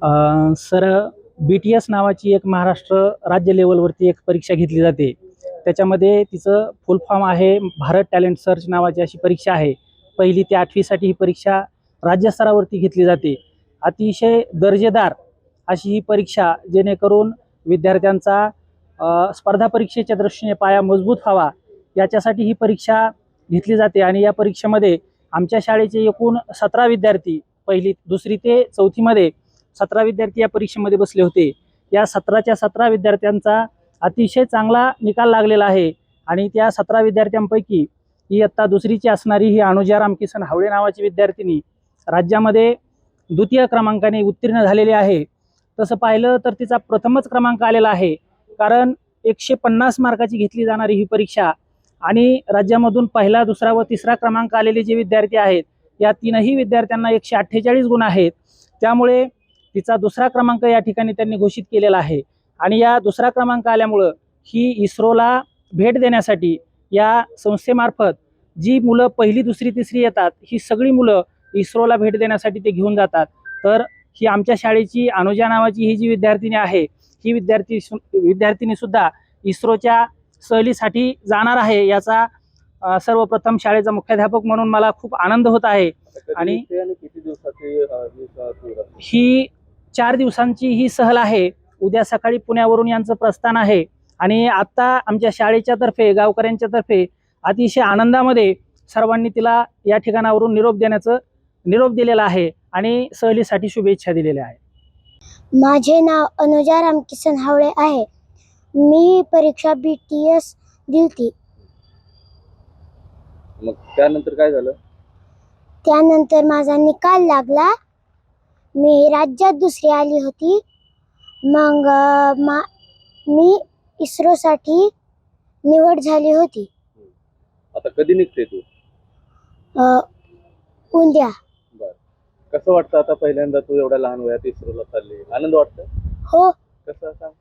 Sir, BTS नावाची एक महाराष्ट्र राज्य लेवलवरती एक परीक्षा घेतली जाते. त्याच्यामध्ये तिचं फुल फॉर्म आहे भारत टॅलेंट सर्च नावाची अशी परीक्षा आहे. 1ली ते 8वीसाठी ही परीक्षा राज्यस्तरावरती घेतली जाते. अतिशय दर्जेदार अशी ही परीक्षा, जेणेकरून विद्यार्थ्यांचा स्पर्धा परीक्षेच्या दृष्टीने पाया मजबूत व्हावा याच्यासाठी ही परीक्षा घेतली जाते. आणि या परीक्षेमध्ये आमच्या शाळेचे एकूण 17 विद्यार्थी, 1ली 2री ते 4थीमध्ये 17 विद्यार्थी या परीक्षेमध्ये बसले होते. या 17च्या 17 विद्यार्थ्यांचा अतिशय चांगला निकाल लागलेला आहे. आणि त्या 17 विद्यार्थ्यांपैकी इयत्ता 2रीची असणारी ही अनुजा रामकिसन हावळे नावाची विद्यार्थिनी राज्यामध्ये 2य क्रमांकाने उत्तीर्ण झालेली आहे. तसं पाहिलं तर तिचा प्रथमच क्रमांक आलेला आहे, कारण 150 मार्काची घेतली जाणारी ही परीक्षा आणि राज्यामधून 1ला, 2रा व 3रा क्रमांक आलेले जे विद्यार्थी आहेत, या 3ही विद्यार्थ्यांना 148 गुण आहेत. त्यामुळे तिचा 2रा क्रमांक या ठिकाणी त्यांनी घोषित केलेला आहे. आणि या 2रा क्रमांक आल्यामुळं ही इस्रोला भेट देण्यासाठी या संस्थेमार्फत जी मुलं 1ली, 2री, 3री येतात, ही सगळी मुलं इस्रोला भेट देण्यासाठी ते घेऊन जातात. तर ही आमच्या शाळेची अनुजा नावाची ही जी विद्यार्थिनी आहे, ही विद्यार्थिनी सुद्धा इस्रोच्या सहलीसाठी जाणार आहे. याचा सर्वप्रथम शाळेचा मुख्याध्यापक म्हणून मला खूप आनंद होत आहे. आणि किती दिवसाची ही 4 दिवसांची ही सहल आहे. उद्या सकाळी पुण्यावरून यांचं प्रस्थान आहे. आणि आत्ता आमच्या शाळेच्या तर्फे, गावकऱ्यांच्या तर्फे अतिशय आनंदामध्ये सर्वांनी तिला या ठिकाणावरून निरोप दिलेला आहे आणि सहलीसाठी शुभेच्छा दिलेल्या आहेत. माझे नाव अनुजा रामकिसन हावळे आहे. मी परीक्षा BTS दिलती. मग त्यानंतर काय झालं? त्यानंतर माझा निकाल लागला. मी राज्यात 2री आली होती. मग मी इस्रोसाठी निवड झाली होती. आता कधी निघते तू? उद्या. बर, कसं वाटतं आता पहिल्यांदा तू एवढ्या लहान वयात इस्रोला चालली? आनंद वाटतं? हो. कसं सांग?